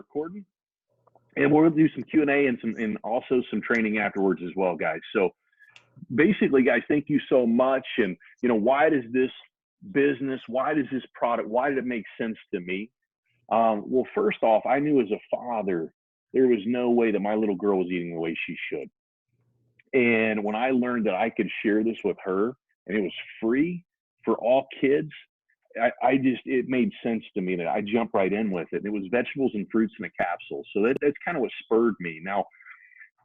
recording, and we'll do some Q&A and also some training afterwards as well, guys. So basically, guys, thank you so much. And why does this business, why does this product, why did it make sense to me? Well, first off, I knew as a father there was no way that my little girl was eating the way she should. And when I learned that I could share this with her and it was free for all kids, it made sense to me that I jumped right in with it. And it was vegetables and fruits in a capsule. So that's kind of what spurred me. Now,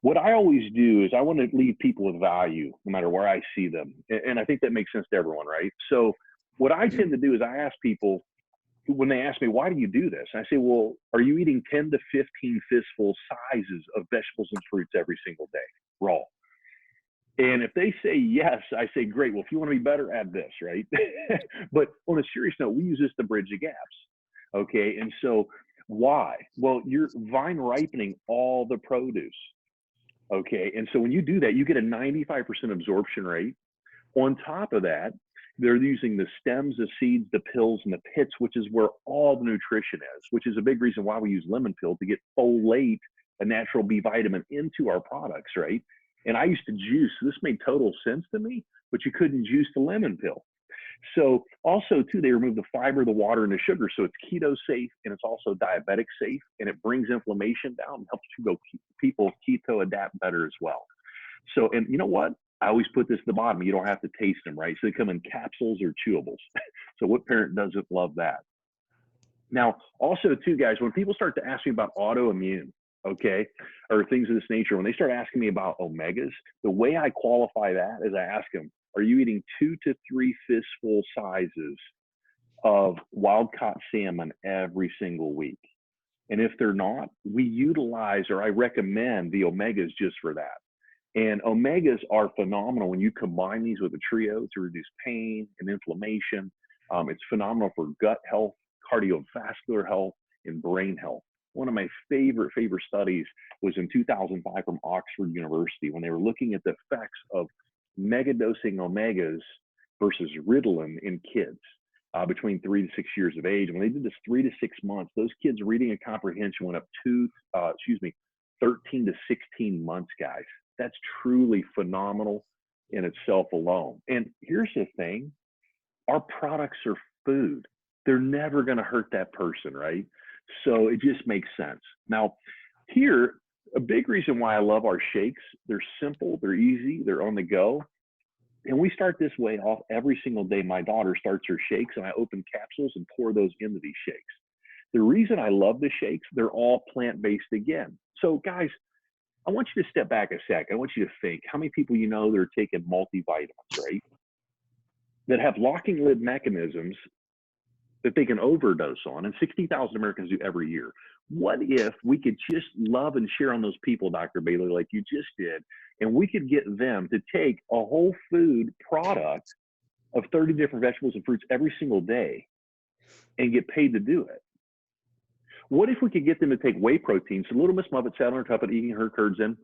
what I always do is I want to leave people with value no matter where I see them. And I think that makes sense to everyone, right? So what I tend to do is I ask people, when they ask me, why do you do this? I say, well, are you eating 10 to 15 fistful sizes of vegetables and fruits every single day, raw? And if they say yes, I say, great. Well, if you want to be better, add this, right? But on a serious note, we use this to bridge the gaps. Okay. And so why? Well, you're vine ripening all the produce. Okay. And so when you do that, you get a 95% absorption rate. On top of that, they're using the stems, the seeds, the pills, and the pits, which is where all the nutrition is, which is a big reason why we use lemon peel to get folate, a natural B vitamin, into our products, right? And I used to juice. So this made total sense to me, but you couldn't juice the lemon peel. So also, too, they remove the fiber, the water, and the sugar. So it's keto safe, and it's also diabetic safe, and it brings inflammation down and helps people keto adapt better as well. So, and you know what? I always put this at the bottom. You don't have to taste them, right? So they come in capsules or chewables. So what parent doesn't love that? Now, also, too, guys, when people start to ask me about autoimmune, okay, or things of this nature, when they start asking me about omegas, the way I qualify that is I ask them, are you eating 2 to 3 fistful sizes of wild-caught salmon every single week? And if they're not, we utilize, or I recommend the omegas just for that. And omegas are phenomenal when you combine these with a trio to reduce pain and inflammation. It's phenomenal for gut health, cardiovascular health, and brain health. One of my favorite studies was in 2005 from Oxford University when they were looking at the effects of megadosing omegas versus Ritalin in kids between 3 to 6 years of age. And when they did this 3 to 6 months, those kids' reading and comprehension went up 13 to 16 months, guys. That's truly phenomenal in itself alone. And here's the thing, our products are food. They're never going to hurt that person, right? So it just makes sense. Now, here, a big reason why I love our shakes, they're simple, they're easy, they're on the go. And we start this way off every single day. My daughter starts her shakes and I open capsules and pour those into these shakes. The reason I love the shakes, they're all plant-based again. So guys, I want you to step back a sec. I want you to think how many people you know that are taking multivitamins, right? That have locking lid mechanisms that they can overdose on, and 60,000 Americans do every year. What if we could just love and share on those people, Dr. Bailey, like you just did, and we could get them to take a whole food product of 30 different vegetables and fruits every single day and get paid to do it? What if we could get them to take whey protein? So little Miss Muffet sat on her tuffet eating her curds in,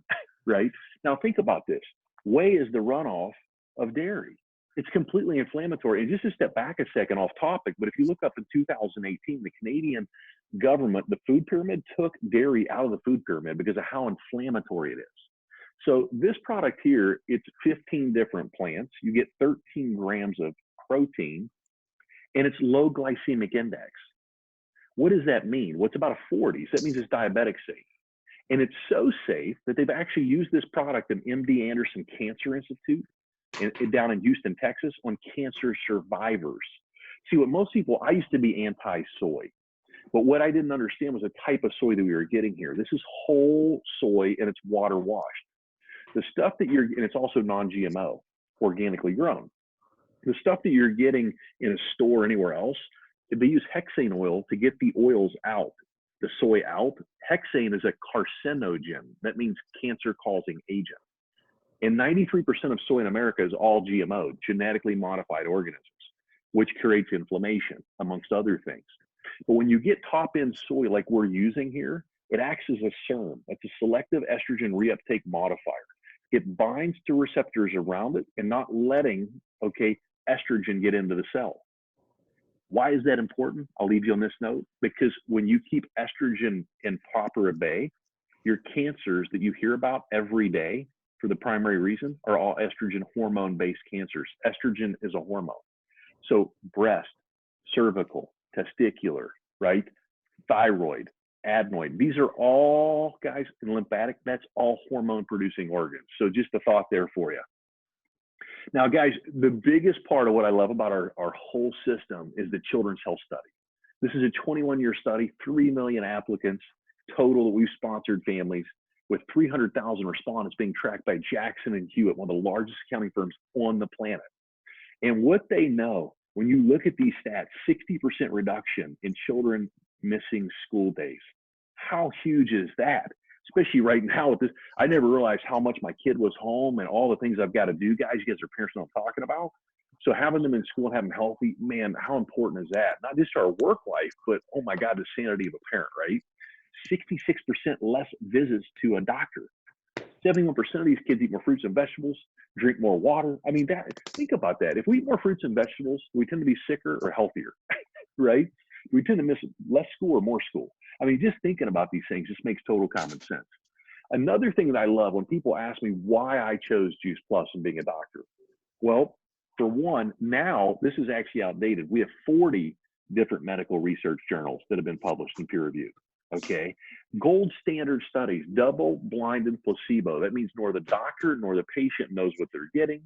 right? Now think about this. Whey is the runoff of dairy. It's completely inflammatory. And just to step back a second off topic, but if you look up in 2018, the Canadian government, the food pyramid, took dairy out of the food pyramid because of how inflammatory it is. So this product here, it's 15 different plants. You get 13 grams of protein, and it's low glycemic index. What does that mean? Well, it's about a 40. So that means it's diabetic safe. And it's so safe that they've actually used this product in MD Anderson Cancer Institute down in Houston, Texas, on cancer survivors. See, what most people, I used to be anti-soy, but what I didn't understand was the type of soy that we were getting here. This is whole soy and it's water washed. The stuff that and it's also non-GMO, organically grown. The stuff that you're getting in a store anywhere else, they use hexane oil to get the oils out, the soy out. Hexane is a carcinogen. That means cancer-causing agent. And 93% of soy in America is all GMO, genetically modified organisms, which creates inflammation, amongst other things. But when you get top-end soy like we're using here, it acts as a SERM. That's a selective estrogen reuptake modifier. It binds to receptors around it and not letting, estrogen get into the cell. Why is that important? I'll leave you on this note, because when you keep estrogen in proper bay, your cancers that you hear about every day for the primary reason are all estrogen hormone-based cancers. Estrogen is a hormone. So breast, cervical, testicular, right? Thyroid, adenoid. These are all, guys, and lymphatic, that's all hormone-producing organs. So just a thought there for you. Now, guys, the biggest part of what I love about our whole system is the Children's Health Study. This is a 21-year study, 3 million applicants total that we've sponsored families, with 300,000 respondents being tracked by Jackson and Hewitt, one of the largest accounting firms on the planet. And what they know, when you look at these stats, 60% reduction in children missing school days. How huge is that? Especially right now with this, I never realized how much my kid was home and all the things I've got to do, guys. You guys are parents know what I'm talking about. So having them in school and having them healthy, man, how important is that? Not just our work life, but oh my God, the sanity of a parent, right? 66% less visits to a doctor. 71% of these kids eat more fruits and vegetables, drink more water. I mean, think about that. If we eat more fruits and vegetables, we tend to be sicker or healthier, right? We tend to miss less school or more school. I mean, just thinking about these things just makes total common sense. Another thing that I love when people ask me why I chose Juice Plus and being a doctor. Well, for one, now this is actually outdated. We have 40 different medical research journals that have been published and peer reviewed. Okay. Gold standard studies, double-blinded placebo. That means nor the doctor nor the patient knows what they're getting.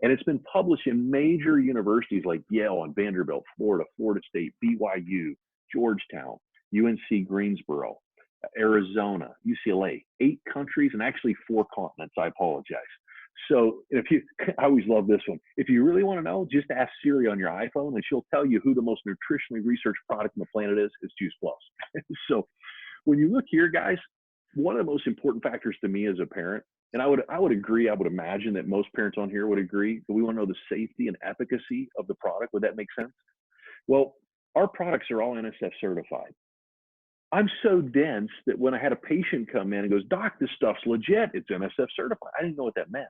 And it's been published in major universities like Yale and Vanderbilt, Florida, Florida State, BYU, Georgetown, UNC Greensboro, Arizona, UCLA, 8 countries, and actually 4 continents. I apologize. So I always love this one. If you really want to know, just ask Siri on your iPhone and she'll tell you who the most nutritionally researched product on the planet is. It's Juice Plus. So when you look here, guys, one of the most important factors to me as a parent, and I would agree, I would imagine that most parents on here would agree, that we want to know the safety and efficacy of the product. Would that make sense? Well, our products are all NSF certified. I'm so dense that when I had a patient come in and goes, "Doc, this stuff's legit, it's NSF certified," I didn't know what that meant.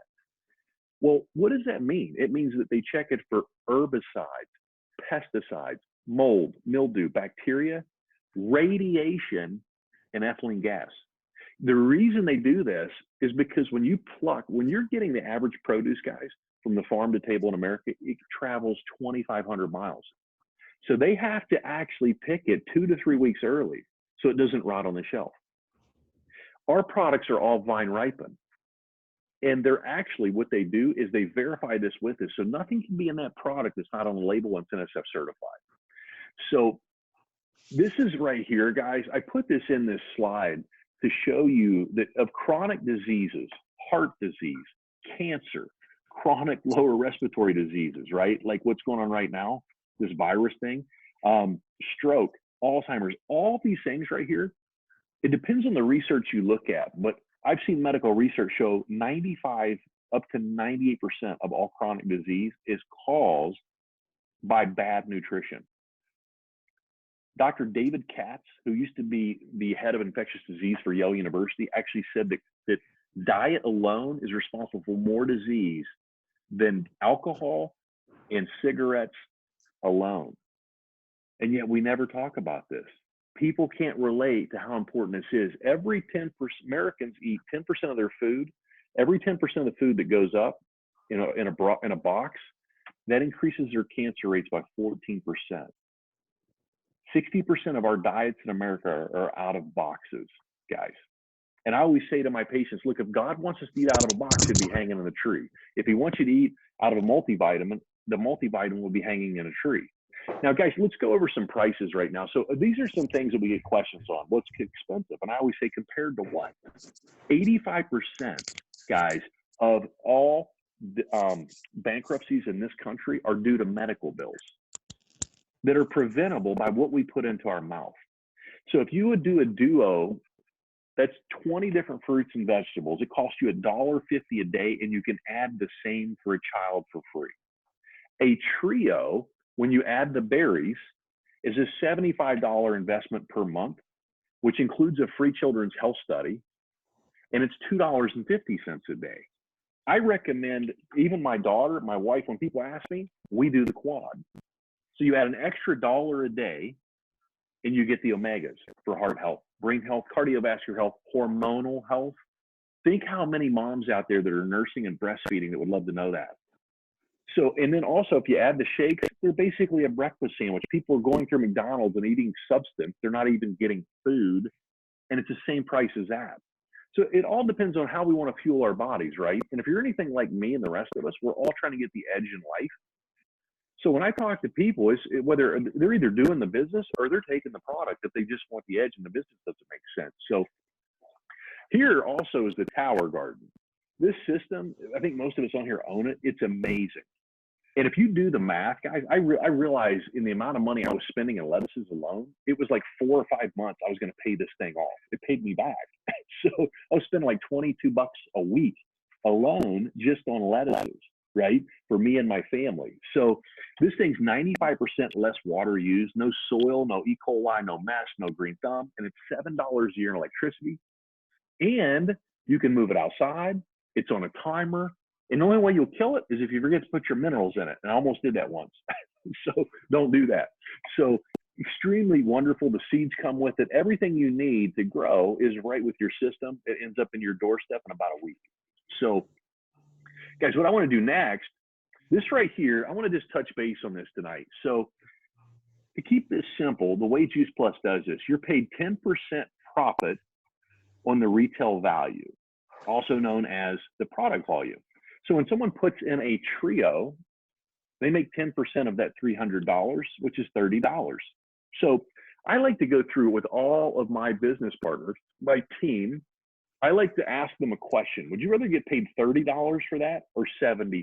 Well, what does that mean? It means that they check it for herbicides, pesticides, mold, mildew, bacteria, radiation, and ethylene gas. The reason they do this is because when you're getting the average produce, guys, from the farm to table in America, it travels 2,500 miles. So they have to actually pick it 2 to 3 weeks early so it doesn't rot on the shelf. Our products are all vine ripened. And they're actually, what they do is they verify this with us. So nothing can be in that product that's not on the label and it's NSF certified. So this is right here, guys. I put this in this slide to show you that of chronic diseases, heart disease, cancer, chronic lower respiratory diseases, right? Like what's going on right now, this virus thing, stroke, Alzheimer's, all these things right here. It depends on the research you look at, but I've seen medical research show 95 up to 98% of all chronic disease is caused by bad nutrition. Dr. David Katz, who used to be the head of infectious disease for Yale University, actually said that diet alone is responsible for more disease than alcohol and cigarettes alone. And yet we never talk about this. People can't relate to how important this is. Every 10% Americans eat 10% of their food. Every 10% of the food that goes up in a box, that increases their cancer rates by 14%. 60% of our diets in America are out of boxes, guys. And I always say to my patients, look, if God wants us to eat out of a box, it'd be hanging in a tree. If he wants you to eat out of a multivitamin, the multivitamin will be hanging in a tree. Now, guys, let's go over some prices right now. So these are some things that we get questions on. What's expensive? And I always say, compared to what? 85%, guys, of all bankruptcies in this country are due to medical bills that are preventable by what we put into our mouth. So if you would do a duo, that's 20 different fruits and vegetables. It costs you $1.50 a day, and you can add the same for a child for free. A trio, when you add the berries, is a $75 investment per month, which includes a free children's health study, and it's $2.50 a day. I recommend, even my daughter, my wife, when people ask me, we do the quad. So you add an extra dollar a day and you get the omegas for heart health, brain health, cardiovascular health, hormonal health. Think how many moms out there that are nursing and breastfeeding that would love to know that. So, and then also if you add the shakes, they're basically a breakfast sandwich. People are going through McDonald's and eating substance. They're not even getting food, and it's the same price as that. So it all depends on how we want to fuel our bodies, right? And if you're anything like me and the rest of us, we're all trying to get the edge in life. So when I talk to people, whether they're either doing the business or they're taking the product that they just want the edge and the business doesn't make sense. So here also is the Tower Garden. This system, I think most of us on here own it. It's amazing. And if you do the math, guys, I realized in the amount of money I was spending in lettuces alone, it was like 4 or 5 months I was going to pay this thing off. It paid me back. So I was spending like 22 bucks a week alone just on lettuces, right? For me and my family. So this thing's 95% less water used, no soil, no E. coli, no mess, no green thumb, and it's $7 a year in electricity. And you can move it outside. It's on a timer. And the only way you'll kill it is if you forget to put your minerals in it. And I almost did that once. So don't do that. So extremely wonderful. The seeds come with it. Everything you need to grow is right with your system. It ends up in your doorstep in about a week. So guys, what I want to do next, this right here, I want to just touch base on this tonight. So to keep this simple, the way Juice Plus does this, you're paid 10% profit on the retail value, also known as the product volume. So when someone puts in a trio, they make 10% of that $300, which is $30. So I like to go through with all of my business partners, my team. I like to ask them a question. Would you rather get paid $30 for that or $75?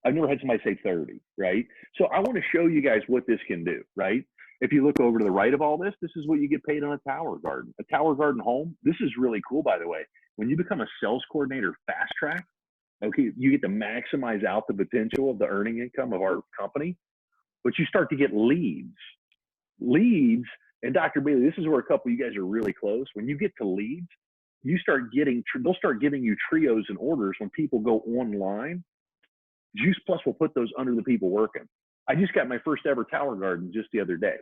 I've never had somebody say 30, right? So I want to show you guys what this can do, right? If you look over to the right of all this, this is what you get paid on a Tower Garden. A Tower Garden home, this is really cool, by the way. When you become a sales coordinator fast track, okay, you get to maximize out the potential of the earning income of our company, but you start to get leads. Leads, and Dr. Bailey, this is where a couple of you guys are really close. When you get to leads, you start getting, they'll start giving you trios and orders when people go online. Juice Plus will put those under the people working. I just got my first ever Tower Garden just the other day.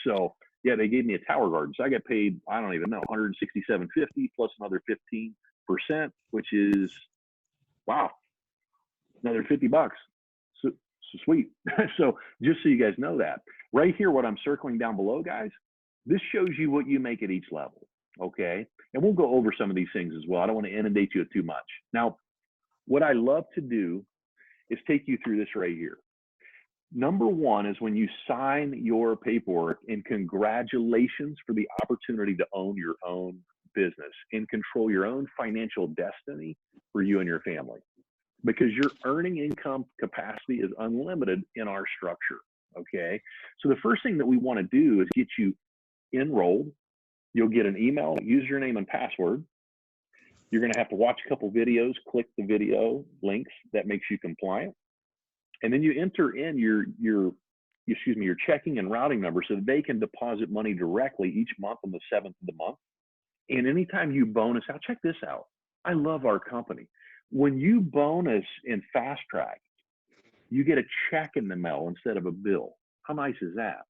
So yeah, they gave me a Tower Garden. So I got paid, I don't even know, $167.50 plus another 15%, which is, wow, another 50 bucks. So sweet. So just so you guys know that. Right here, what I'm circling down below, guys, this shows you what you make at each level, okay? And we'll go over some of these things as well. I don't want to inundate you with too much. Now, what I love to do is take you through this right here. Number one is when you sign your paperwork, and congratulations for the opportunity to own your own business and control your own financial destiny for you and your family, because your earning income capacity is unlimited in our structure, okay? So the first thing that we want to do is get you enrolled. You'll get an email, username and password. You're going to have to watch a couple videos, click the video links that makes you compliant. And then you enter in your checking and routing number so that they can deposit money directly each month on the 7th of the month. And anytime you bonus out, check this out. I love our company. When you bonus in Fast Track, you get a check in the mail instead of a bill. How nice is that?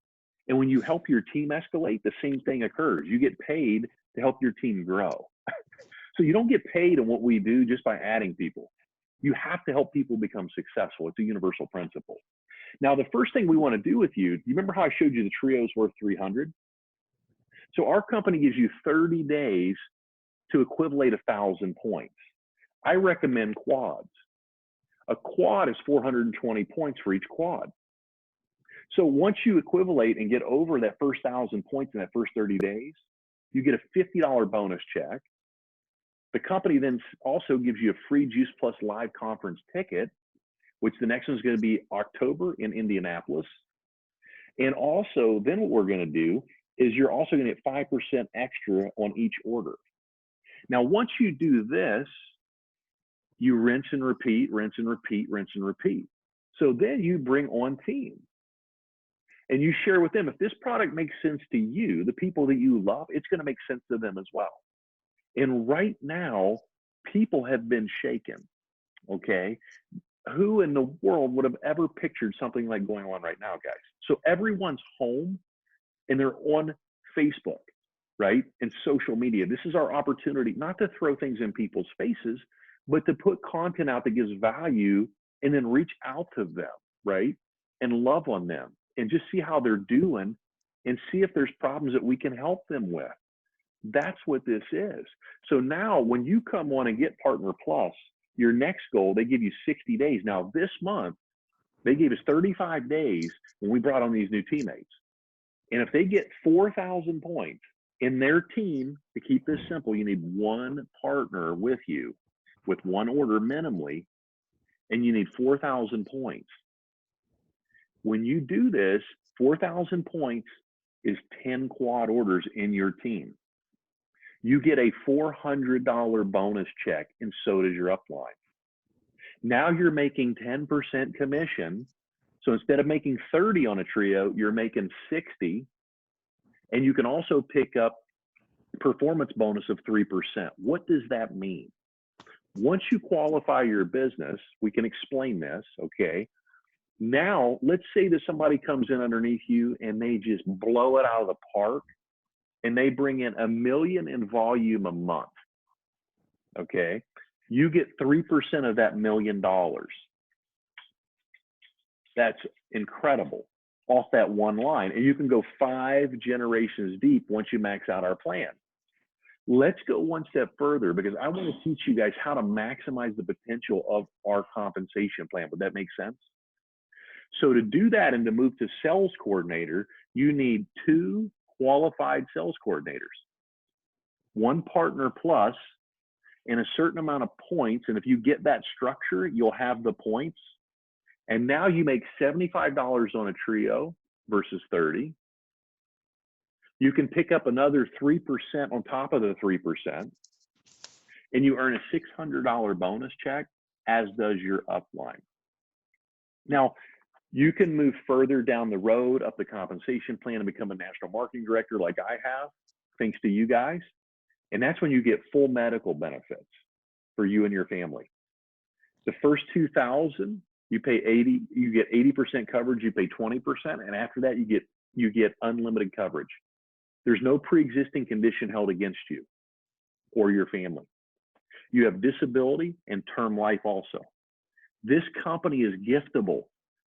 And when you help your team escalate, the same thing occurs. You get paid to help your team grow. So you don't get paid on what we do just by adding people. You have to help people become successful. It's a universal principle. Now, the first thing we want to do with you, do you remember how I showed you the trio's worth 300? So our company gives you 30 days to equivalate 1,000 points. I recommend quads. A quad is 420 points for each quad. So once you equivalate and get over that first 1,000 points in that first 30 days, you get a $50 bonus check. The company then also gives you a free Juice Plus live conference ticket, which the next one is going to be October in Indianapolis. And also then what we're going to do is you're also going to get 5% extra on each order. Now, once you do this, you rinse and repeat, rinse and repeat, rinse and repeat. So then you bring on team and you share with them, if this product makes sense to you, the people that you love, it's going to make sense to them as well. And right now, people have been shaken, okay? who in the world would have ever pictured something like going on right now, guys? So everyone's home and they're on Facebook, right? And social media. This is our opportunity not to throw things in people's faces, but to put content out that gives value and then reach out to them, right? And love on them and just see how they're doing and see if there's problems that we can help them with. That's what this is. So now when you come on and get Partner Plus, your next goal, they give you 60 days. Now this month, they gave us 35 days when we brought on these new teammates. And if they get 4,000 points in their team, to keep this simple, you need one partner with you with one order minimally, and you need 4,000 points. When you do this, 4,000 points is 10 quad orders in your team. You get a $400 bonus check, and so does your upline. Now you're making 10% commission. So instead of making 30 on a trio, you're making 60. And you can also pick up performance bonus of 3%. What does that mean? Once you qualify your business, we can explain this, okay? Now, let's say that somebody comes in underneath you and they just blow it out of the park and they bring in $1 million in volume a month, okay? You get 3% of that $1 million. That's incredible off that one line. And you can go 5 generations deep once you max out our plan. Let's go one step further because I want to teach you guys how to maximize the potential of our compensation plan. Would that make sense? So to do that and to move to sales coordinator, you need 2 qualified sales coordinators, 1 Partner Plus, and a certain amount of points. And if you get that structure, you'll have the points. And now you make $75 on a trio versus 30. You can pick up another 3% on top of the 3%, and you earn a $600 bonus check, as does your upline. Now, you can move further down the road up the compensation plan and become a national marketing director like I have, thanks to you guys. And that's when you get full medical benefits for you and your family. The first 2,000, you pay 80, you get 80% coverage, you pay 20%, and after that you get unlimited coverage. There's no pre-existing condition held against you or your family. You have disability and term life also. This company is giftable.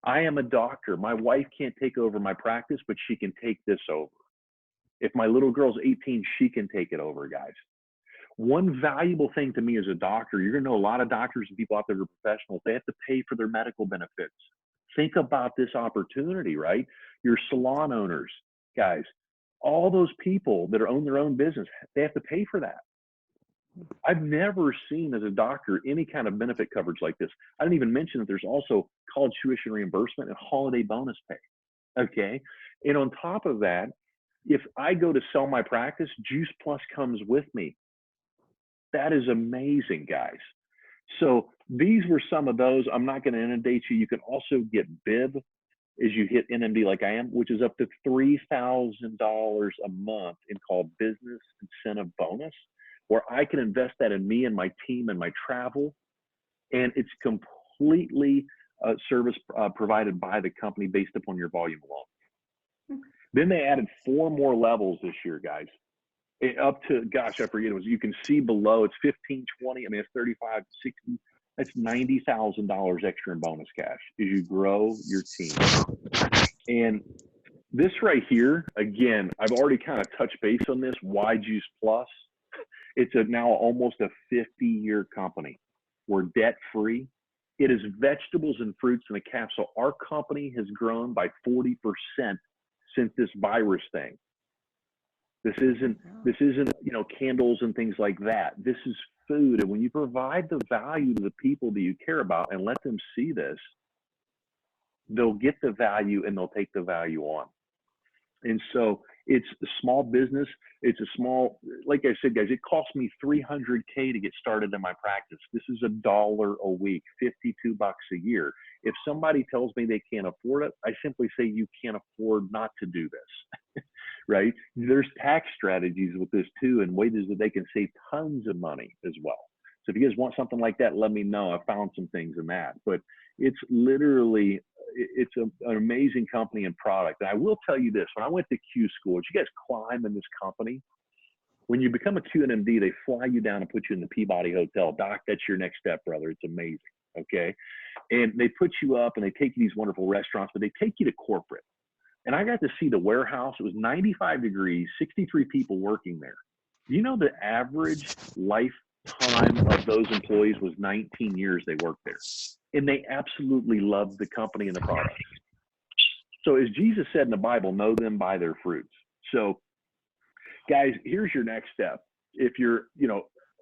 I am a doctor. My wife can't take over my practice, but she can take this over. If my little girl's 18, she can take it over, guys. One valuable thing to me as a doctor, you're gonna know a lot of doctors and people out there who are professionals, they have to pay for their medical benefits. Think about this opportunity, right? Your salon owners, guys, all those people that own their own business, they have to pay for that. I've never seen as a doctor any kind of benefit coverage like this. I didn't even mention that there's also college tuition reimbursement and holiday bonus pay, okay? And on top of that, if I go to sell my practice, Juice Plus comes with me. That is amazing, guys. So these were some of those. I'm not going to inundate you. You can also get BIB as you hit NMD like I am, which is up to $3,000 a month in called business incentive bonus, where I can invest that in me and my team and my travel. And it's completely service provided by the company based upon your volume alone. Then they added 4 more levels this year, guys. Up to, gosh, I forget, it was, you can see below, it's 15, 20, I mean, it's 35, 60, that's $90,000 extra in bonus cash as you grow your team. And this right here, again, I've already kind of touched base on this, why Juice Plus? It's now almost a 50-year company. We're debt-free. It is vegetables and fruits in a capsule. Our company has grown by 40% since this virus thing. This isn't, you know, candles and things like that. This is food. And when you provide the value to the people that you care about and let them see this, they'll get the value and they'll take the value on. And so it's a small business. It's a small, like I said, guys, it cost me $300K to get started in my practice. This is $1 a week, $52 a year. If somebody tells me they can't afford it, I simply say you can't afford not to do this, right? There's tax strategies with this too and ways that they can save tons of money as well. So if you guys want something like that, let me know. I found some things in that. But it's literally, it's an amazing company and product. And I will tell you this, when I went to Q school, did you guys climb in this company? When you become a QNMD, they fly you down and put you in the Peabody Hotel. Doc, that's your next step, brother. It's amazing. Okay. And they put you up and they take you to these wonderful restaurants, but they take you to corporate. And I got to see the warehouse. It was 95 degrees, 63 people working there. You know, the average lifetime of those employees was 19 years they worked there. And they absolutely loved the company and the products. So as Jesus said in the Bible, know them by their fruits. So guys, here's your next step. If you're,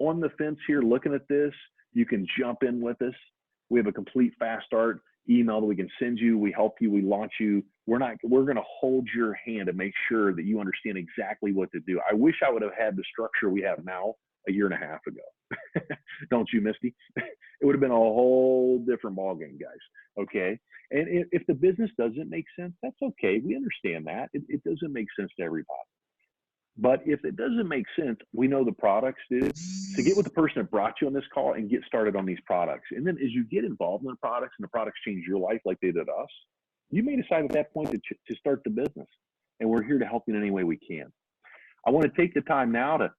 on the fence here looking at this, you can jump in with us. We have a complete fast start email that we can send you. We help you. We launch you. We're going to hold your hand and make sure that you understand exactly what to do. I wish I would have had the structure we have now a year and a half ago. Don't you, Misty? It would have been a whole different ballgame, guys. Okay. And if the business doesn't make sense, that's okay. We understand that. It doesn't make sense to everybody. But if it doesn't make sense, we know the products do. So get with the person that brought you on this call and get started on these products. And then as you get involved in the products and the products change your life like they did us, you may decide at that point to start the business. And we're here to help you in any way we can. I want to take the time now to,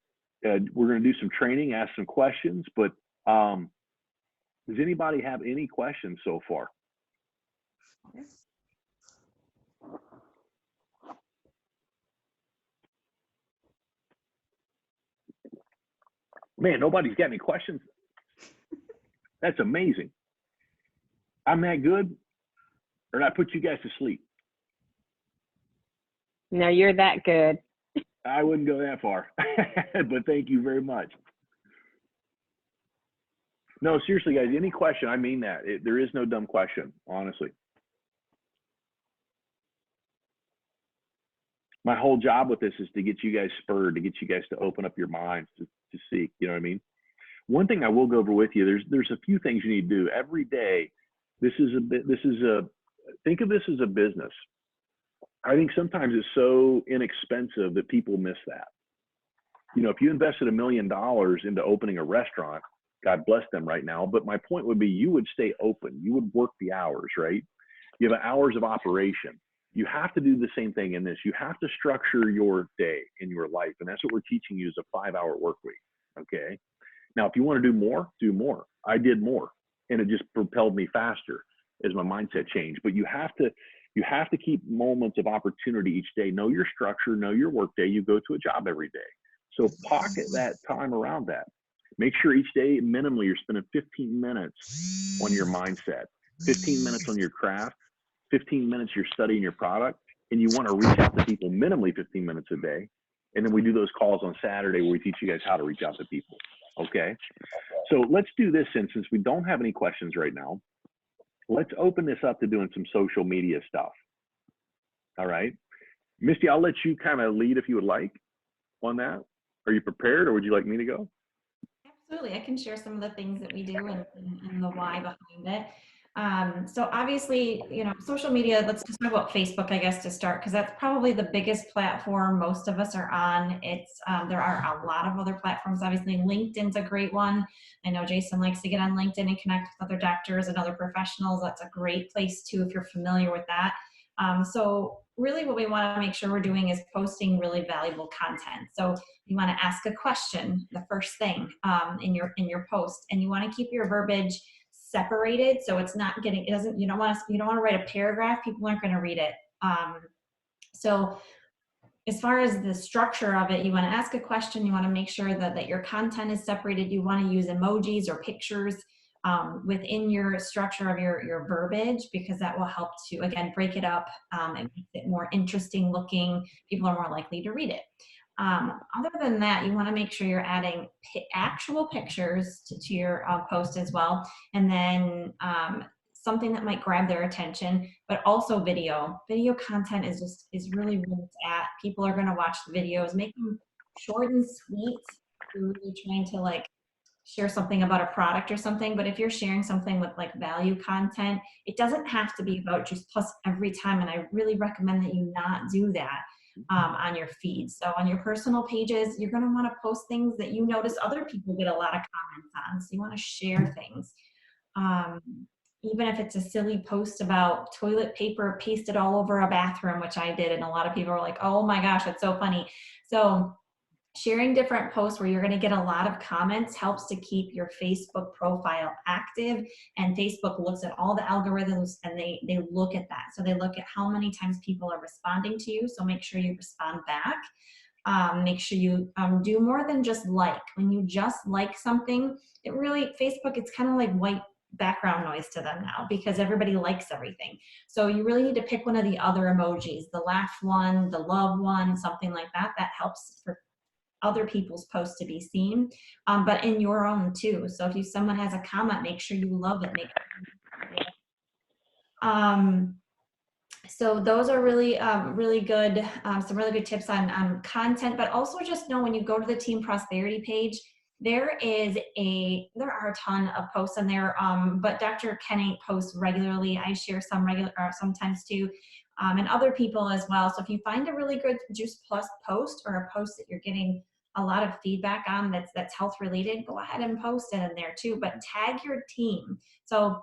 we're going to do some training, ask some questions, but does anybody have any questions so far? Man, nobody's got any questions. That's amazing. I'm that good, or did I put you guys to sleep? No, you're that good. I wouldn't go that far, but thank you very much. No, seriously, guys, any question, I mean that. There is no dumb question, honestly. My whole job with this is to get you guys spurred, to get you guys to open up your minds to seek, you know what I mean? One thing I will go over with you, there's a few things you need to do every day. Think of this as a business. I think sometimes it's so inexpensive that people miss that. If you invested $1 million into opening a restaurant, God bless them right now. But my point would be you would stay open. You would work the hours, right? You have hours of operation. You have to do the same thing in this. You have to structure your day in your life. And that's what we're teaching you is a 5-hour work week. Okay. Now, if you want to do more, do more. I did more and it just propelled me faster as my mindset changed. But you have to keep moments of opportunity each day. Know your structure, know your work day. You go to a job every day. So pocket that time around that. Make sure each day, minimally, you're spending 15 minutes on your mindset, 15 minutes on your craft, 15 minutes you're studying your product, and you want to reach out to people minimally 15 minutes a day. And then we do those calls on Saturday where we teach you guys how to reach out to people. Okay. So let's do this since we don't have any questions right now. Let's open this up to doing some social media stuff. All right. Misty, I'll let you kind of lead if you would like on that. Are you prepared or would you like me to go? Absolutely. I can share some of the things that we do and the why behind it. So obviously, social media, let's just talk about Facebook, I guess, to start, because that's probably the biggest platform most of us are on. There are a lot of other platforms. Obviously, LinkedIn's a great one. I know Jason likes to get on LinkedIn and connect with other doctors and other professionals. That's a great place too, if you're familiar with that. So really what we want to make sure we're doing is posting really valuable content. So you want to ask a question, the first thing in your post, and you want to keep your verbiage separated so it's not getting, you don't want to write a paragraph. People aren't going to read it. So as far as the structure of it, you want to ask a question. You want to make sure that your content is separated. You want to use emojis or pictures within your structure of your verbiage, because that will help to, again, break it up and make it more interesting looking. People are more likely to read it. Other than that, you want to make sure you're adding actual pictures to your post as well. And then something that might grab their attention, but also video. Video content is really where it's at. People are going to watch the videos, make them short and sweet. You're really trying to share something about a product or something, but if you're sharing something with value content, it doesn't have to be about just plus every time. And I really recommend that you not do that. on your feed. So on your personal pages, you're going to want to post things that you notice other people get a lot of comments on. So you want to share things. Um, Even if it's a silly post about toilet paper pasted all over a bathroom, which I did, and a lot of people were like, oh my gosh, that's so funny. So sharing different posts where you're going to get a lot of comments helps to keep your Facebook profile active, and Facebook looks at all the algorithms and they look at that. So they look at how many times people are responding to you. So make sure you respond back. Make sure you do more than just like. When you just like something, it really, Facebook, it's kind of like white background noise to them now because everybody likes everything. So you really need to pick one of the other emojis, the laugh one, the love one, something like that. That helps for other people's posts to be seen, but in your own too. So if someone has a comment, make sure you love it. So those are really, really good, some really good tips on content, but also just know when you go to the Team Prosperity page, there are a ton of posts on there, but Dr. Kenny posts regularly. I share some sometimes too, and other people as well. So if you find a really good Juice Plus post or a post that you're getting a lot of feedback on that's health related, go ahead and post it in there too, but tag your team. So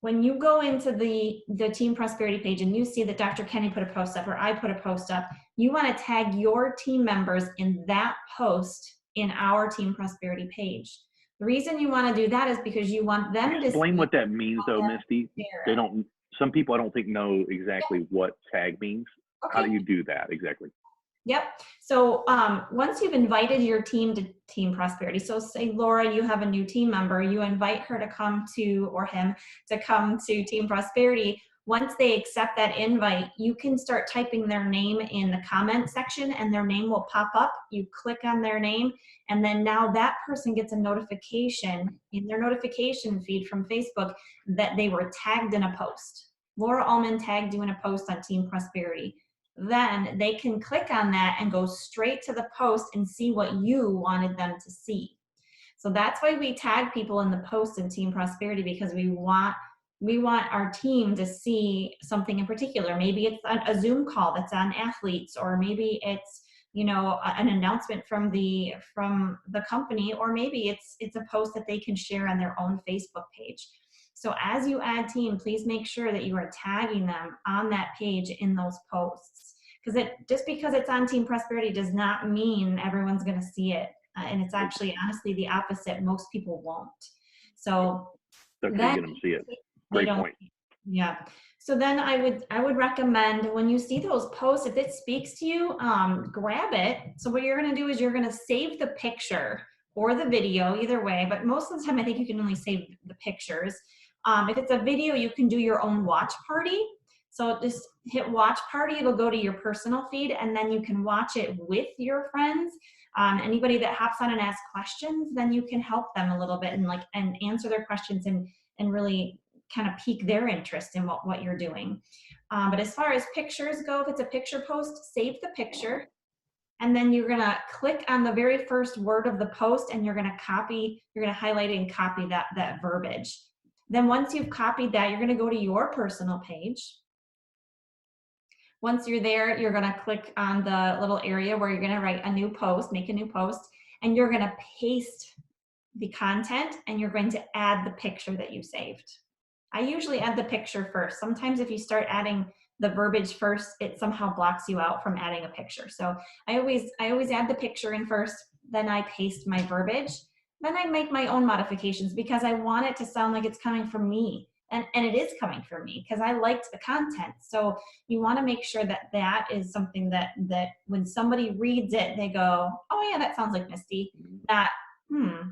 when you go into the Team Prosperity page and you see that Dr. Kenny put a post up or I put a post up, you want to tag your team members in that post in our Team Prosperity page. The reason you want to do that is because you want them to explain what that means though, Misty. They don't, some people I don't think know exactly what tag means. Okay. How do you do that exactly? Yep. So once you've invited your team to Team Prosperity, so say Laura, you have a new team member, you invite her to come to, or him to come to Team Prosperity. Once they accept that invite, you can start typing their name in the comment section and their name will pop up. You click on their name and then now that person gets a notification in their notification feed from Facebook that they were tagged in a post. Laura Ullman tagged you in a post on Team Prosperity. Then they can click on that and go straight to the post and see what you wanted them to see. So that's why we tag people in the post in Team Prosperity, because we want our team to see something in particular. Maybe it's a Zoom call that's on athletes, or maybe it's, you know, an announcement from the company, or maybe it's a post that they can share on their own Facebook page. So as you add team, please make sure that you are tagging them on that page in those posts. Because just because it's on Team Prosperity does not mean everyone's going to see it. And it's actually honestly the opposite. Most people won't. So they're going to see it. Great point. Yeah. So then I would recommend when you see those posts, if it speaks to you, grab it. So what you're going to do is you're going to save the picture or the video, either way. But most of the time, I think you can only save the pictures. If it's a video, you can do your own watch party. So just hit watch party, it'll go to your personal feed, and then you can watch it with your friends. Anybody that hops on and asks questions, then you can help them a little bit and answer their questions and really kind of pique their interest in what you're doing. But as far as pictures go, if it's a picture post, save the picture. And then you're gonna click on the very first word of the post and you're gonna highlight it and copy that verbiage. Then once you've copied that, you're gonna go to your personal page. Once you're there, you're gonna click on the little area where you're gonna write a new post, make a new post, and you're gonna paste the content and you're going to add the picture that you saved. I usually add the picture first. Sometimes if you start adding the verbiage first, it somehow blocks you out from adding a picture. So I always add the picture in first, then I paste my verbiage. Then I make my own modifications because I want it to sound like it's coming from me. And it is coming from me because I liked the content. So you want to make sure that is something that when somebody reads it, they go, oh yeah, that sounds like Misty. Not,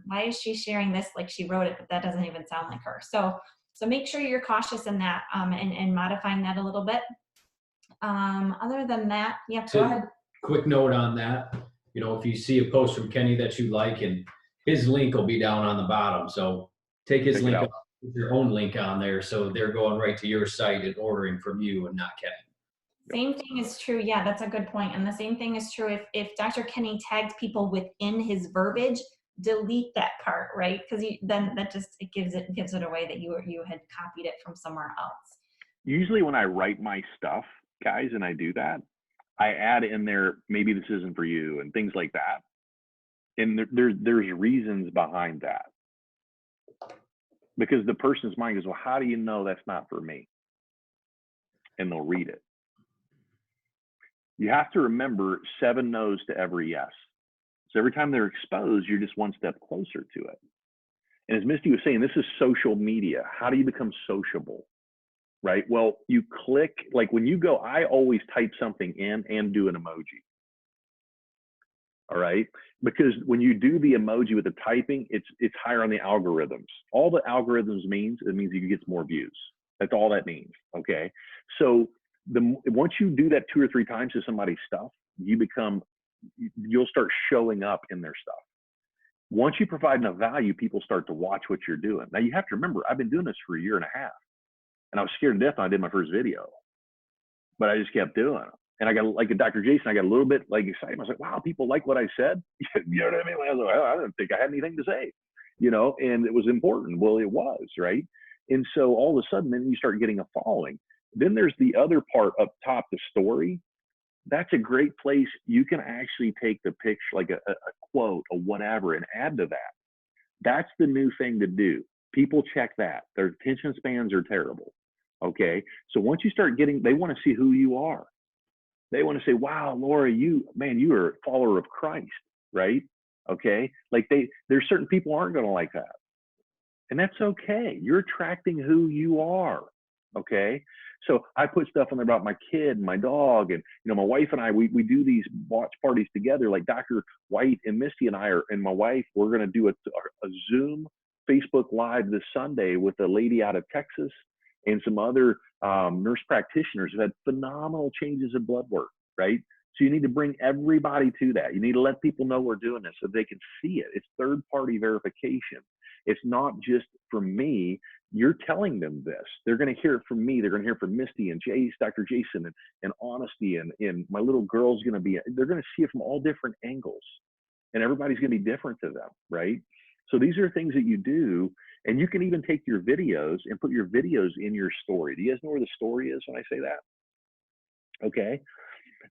why is she sharing this like she wrote it, but that doesn't even sound like her. So make sure you're cautious in that and modifying that a little bit. Other than that, yeah, go ahead. Quick note on that. You know, if you see a post from Kenny that you like, and his link will be down on the bottom. So take his link out, put your own link on there, so they're going right to your site and ordering from you and not Kenny. Same thing is true. Yeah, that's a good point. And the same thing is true if Dr. Kenny tagged people within his verbiage, delete that part, right? Because then that just gives it away that you had copied it from somewhere else. Usually when I write my stuff, guys, and I do that, I add in there, maybe this isn't for you and things like that. And there's reasons behind that. Because the person's mind goes, well, how do you know that's not for me? And they'll read it. You have to remember 7 no's to every yes. So every time they're exposed, you're just one step closer to it. And as Misty was saying, this is social media. How do you become sociable? Right? Well, you click, like when you go, I always type something in and do an emoji. All right? Because when you do the emoji with the typing, it's higher on the algorithms. All the algorithms means, it means you get more views. That's all that means. Okay. So once you do that 2 or 3 times to somebody's stuff, you'll start showing up in their stuff. Once you provide enough value, people start to watch what you're doing. Now you have to remember, I've been doing this for 1.5 years, and I was scared to death when I did my first video, but I just kept doing it. And I got, like Dr. Jason, I got a little bit like excited. I was like, wow, people like what I said. You know what I mean? I was like, I didn't think I had anything to say, and it was important. Well, it was, right? And so all of a sudden, then you start getting a following. Then there's the other part up top, the story. That's a great place. You can actually take the picture, like a quote or whatever, and add to that. That's the new thing to do. People check that. Their attention spans are terrible. Okay. So once you start they want to see who you are. They want to say, wow, Laura, you are a follower of Christ, right? Okay. Like there's certain people aren't going to like that. And that's okay. You're attracting who you are. Okay. So I put stuff on there about my kid and my dog, and my wife and I, we do these watch parties together. Like Dr. White and Misty and I and my wife, we're going to do a Zoom Facebook Live this Sunday with a lady out of Texas and some other nurse practitioners who had phenomenal changes in blood work, right? So you need to bring everybody to that. You need to let people know we're doing this so they can see it. It's third-party verification. It's not just from me. You're telling them this. They're going to hear it from me. They're going to hear it from Misty and Jace, Dr. Jason, and Honesty, and my little girl's going to be, they're going to see it from all different angles. And everybody's going to be different to them, right? So these are things that you do. And you can even take your videos and put your videos in your story. Do you guys know where the story is when I say that? Okay.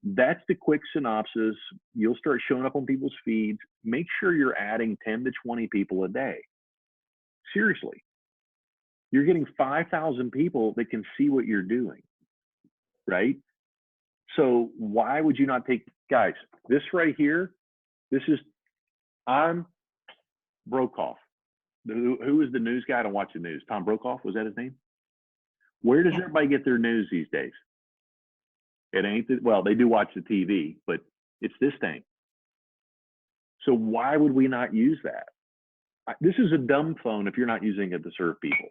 That's the quick synopsis. You'll start showing up on people's feeds. Make sure you're adding 10 to 20 people a day. Seriously. You're getting 5,000 people that can see what you're doing, right? So why would you not take, guys, this right here, I'm Brokaw. Who is the news guy? I don't watch the news. Tom Brokaw, was that his name? Where does everybody get their news these days? It ain't, well, they do watch the TV, but it's this thing. So why would we not use that? This is a dumb phone if you're not using it to serve people.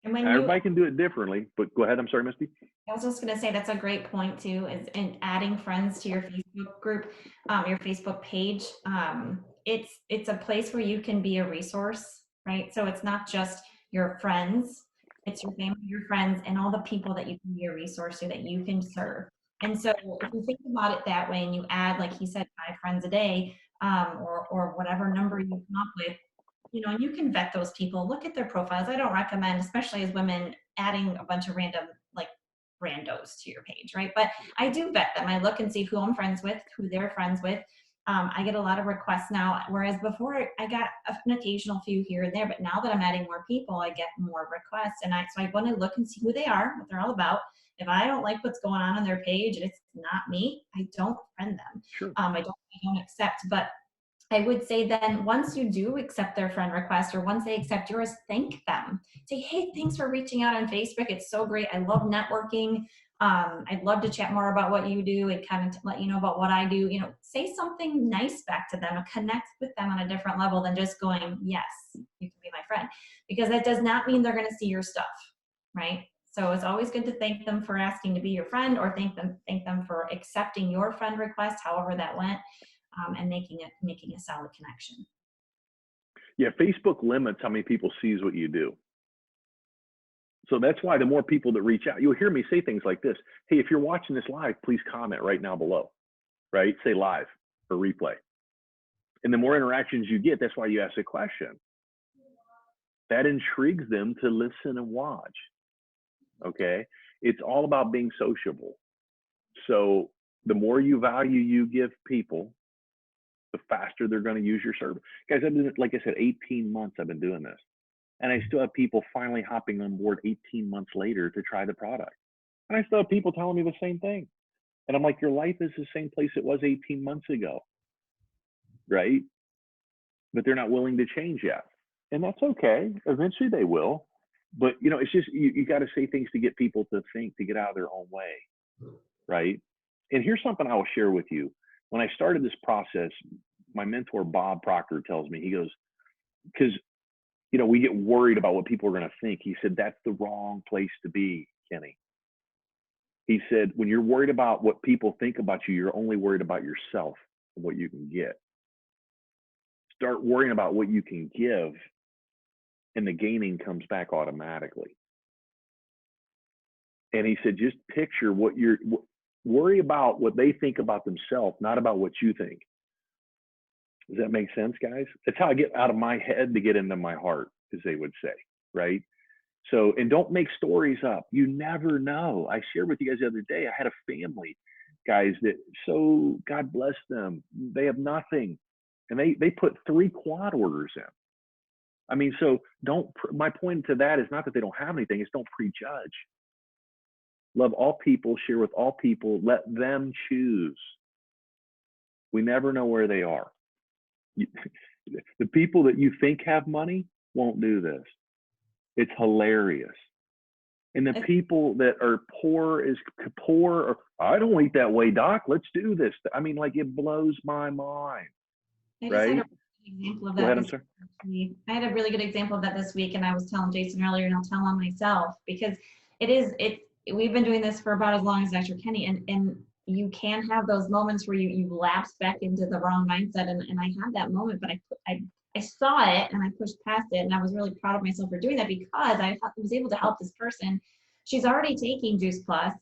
And everybody can do it differently, but go ahead. I'm sorry, Misty. I was just going to say that's a great point too, is in adding friends to your Facebook group, your Facebook page. It's a place where you can be a resource, right? So it's not just your friends, it's your family, your friends, and all the people that you can be a resource to, that you can serve. And so if you think about it that way, and you add, like he said, 5 friends a day, or whatever number you come up with, and you can vet those people, look at their profiles. I don't recommend, especially as women, adding a bunch of random, like, randos to your page, right? But I do vet them. I look and see who I'm friends with, who they're friends with. I get a lot of requests now, whereas before I got an occasional few here and there, but now that I'm adding more people, I get more requests. And so I want to look and see who they are, what they're all about. If I don't like what's going on their page and it's not me, I don't friend them. Sure. I don't accept. But I would say then, once you do accept their friend request, or once they accept yours, thank them. Say, hey, thanks for reaching out on Facebook. It's so great. I love networking. I'd love to chat more about what you do and kind of let you know about what I do. Say something nice back to them and connect with them on a different level than just going, yes, you can be my friend. Because that does not mean they're going to see your stuff, right? So it's always good to thank them for asking to be your friend, or thank them for accepting your friend request, however that went. And making a solid connection. Yeah, Facebook limits how many people sees what you do. So that's why the more people that reach out, you'll hear me say things like this. Hey, if you're watching this live, please comment right now below, right? Say live or replay. And the more interactions you get, that's why you ask a question. That intrigues them to listen and watch. Okay? It's all about being sociable. So the more you value you give people, the faster they're going to use your service. Guys, I've been, like I said, 18 months I've been doing this. And I still have people finally hopping on board 18 months later to try the product. And I still have people telling me the same thing. And I'm like, your life is the same place it was 18 months ago, right? But they're not willing to change yet. And that's okay. Eventually they will. But, you know, it's just, you got to say things to get people to think, to get out of their own way, right? And here's something I will share with you. When I started this process, my mentor, Bob Proctor, tells me, he goes, because, you know, we get worried about what people are going to think. He said, that's the wrong place to be, Kenny. He said, when you're worried about what people think about you, you're only worried about yourself and what you can get. Start worrying about what you can give, and the gaining comes back automatically. And he said, just picture worry about what they think about themselves, not about what you think. Does that make sense, guys? That's how I get out of my head to get into my heart, as they would say, right? So, and don't make stories up. You never know. I shared with you guys the other day, I had a family, guys, that, so God bless them, they have nothing. And they put 3 quad orders in. I mean, so my point to that is not that they don't have anything, it's don't prejudge. Love all people, share with all people, let them choose. We never know where they are. The people that you think have money won't do this. It's hilarious. And the people that are poor, or I don't eat that way, Doc, let's do this. I mean, like, it blows my mind. Right? Example of Go that. ahead, I'm sorry. I had a really good example of that this week, and I was telling Jason earlier, and I'll tell him myself, because we've been doing this for about as long as Dr. Kenny, and you can have those moments where you lapse back into the wrong mindset, and I had that moment, but I saw it and I pushed past it, and I was really proud of myself for doing that, because I was able to help this person. She's already taking Juice Plus.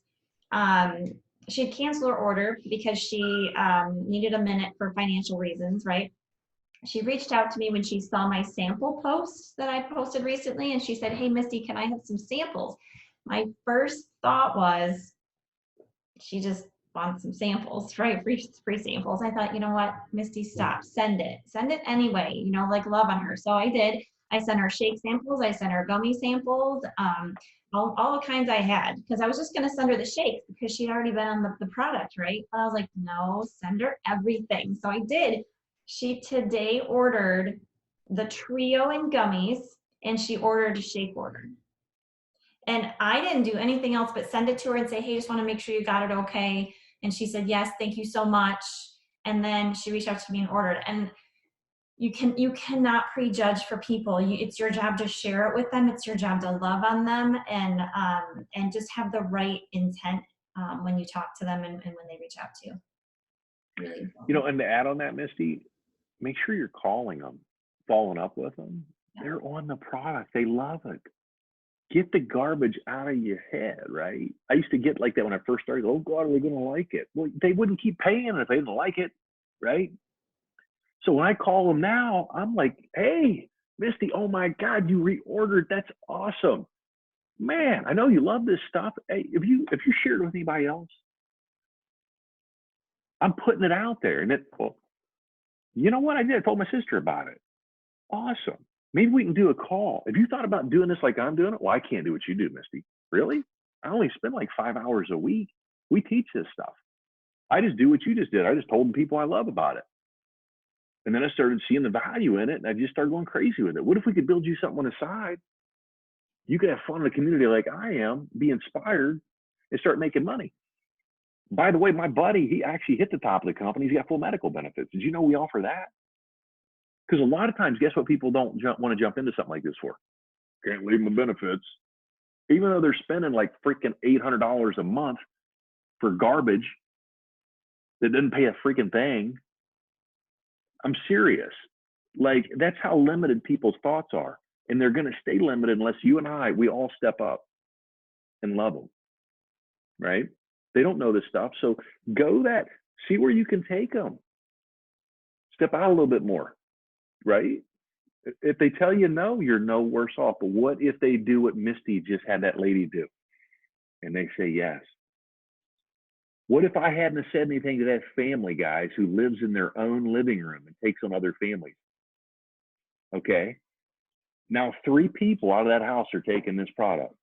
She had canceled her order because she needed a minute for financial reasons, right? She reached out to me when she saw my sample post that I posted recently, and she said, hey, Misty, can I have some samples? My first thought was, she just wants some samples, right? Free samples. I thought, you know what, Misty, stop, send it anyway, you know, like, love on her. So I did. I sent her shake samples, I sent her gummy samples, all the kinds I had, because I was just going to send her the shakes because she'd already been on the product, right? But I was like, no, send her everything. So I did. She today ordered the trio and gummies, and she ordered a shake order. And I didn't do anything else but send it to her and say, hey, just want to make sure you got it okay. And she said, yes, thank you so much. And then she reached out to me and ordered. And you cannot prejudge for people. It's your job to share it with them. It's your job to love on them, and just have the right intent when you talk to them and when they reach out to you. Really important. You know, and to add on that, Misty, make sure you're calling them, following up with them. Yeah. They're on the product. They love it. Get the garbage out of your head, right? I used to get like that when I first started. Oh God, are they going to like it? Well, they wouldn't keep paying if they didn't like it, right? So when I call them now, I'm like, hey, Misty, oh my God, you reordered. That's awesome. Man, I know you love this stuff. Hey, if you shared it with anybody else, I'm putting it out there. And you know what I did? I told my sister about it. Awesome. Maybe we can do a call. Have you thought about doing this like I'm doing it? Well, I can't do what you do, Misty. Really? I only spend like 5 hours a week. We teach this stuff. I just do what you just did. I just told the people I love about it. And then I started seeing the value in it, and I just started going crazy with it. What if we could build you something on the side? You could have fun in the community like I am, be inspired, and start making money. By the way, my buddy, he actually hit the top of the company. He's got full medical benefits. Did you know we offer that? Because a lot of times, guess what people don't want to jump into something like this for? Can't leave my benefits. Even though they're spending like freaking $800 a month for garbage that doesn't pay a freaking thing. I'm serious. Like, that's how limited people's thoughts are. And they're going to stay limited unless you and we all step up and love them, right? They don't know this stuff. So see where you can take them. Step out a little bit more, right? If they tell you no, you're no worse off. But what if they do what Misty just had that lady do? And they say yes. What if I hadn't said anything to that family, guys, who lives in their own living room and takes on other families? Okay. Now 3 people out of that house are taking this product.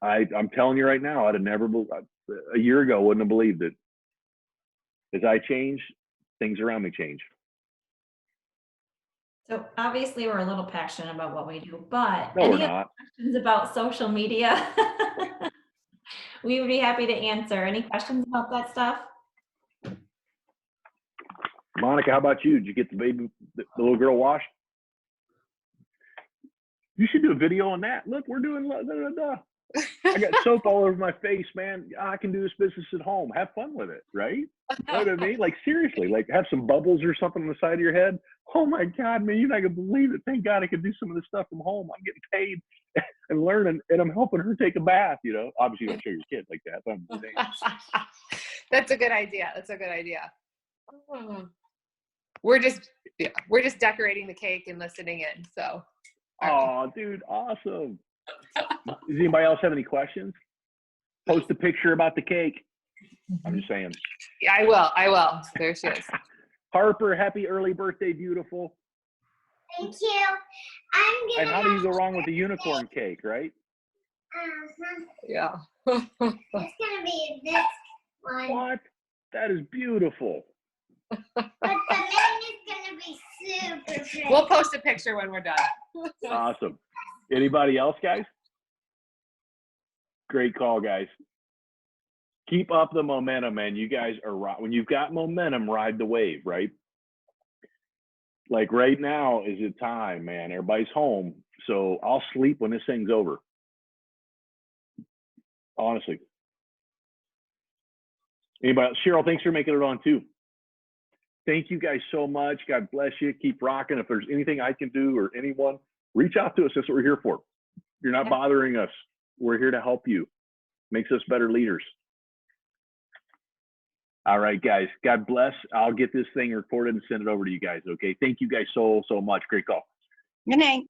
I'm telling you right now, I'd have never, a year ago, wouldn't have believed it. As I change, things around me change. So obviously we're a little passionate about what we do, but No, we're any other not. questions about social media? We would be happy to answer. Any questions about that stuff? Monica, how about you? Did you get the baby, the little girl washed? You should do a video on that. Look, we're doing da, da, da. I got soap all over my face, man. I can do this business at home. Have fun with it, right? You know what I mean? Like, seriously, like have some bubbles or something on the side of your head. Oh my God, man, you're not gonna believe it. Thank God I can do some of this stuff from home. I'm getting paid and learning, and I'm helping her take a bath, you know. Obviously, you don't show your kids like that. But I'm saying. That's a good idea. That's a good idea. We're just decorating the cake and listening in. So. Oh, dude, awesome. Does anybody else have any questions? Post a picture about the cake. I'm just saying. Yeah, I will. There she is. Harper, happy early birthday, beautiful. Thank you. I'm gonna. And how do you go wrong with the unicorn cake, right? Yeah. It's gonna be this one. What? That is beautiful. But the name is gonna be super pretty. We'll post a picture when we're done. Awesome. Anybody else, guys? Great call, guys. Keep up the momentum, man. You guys are right. When you've got momentum, ride the wave, right? Like right now is the time, man. Everybody's home. So I'll sleep when this thing's over. Honestly. Anybody else? Cheryl, thanks for making it on too. Thank you guys so much. God bless you. Keep rocking. If there's anything I can do or anyone, reach out to us. That's what we're here for. You're not bothering us. We're here to help you. Makes us better leaders. All right, guys. God bless. I'll get this thing recorded and send it over to you guys. Okay. Thank you guys so much. Great call. Good night.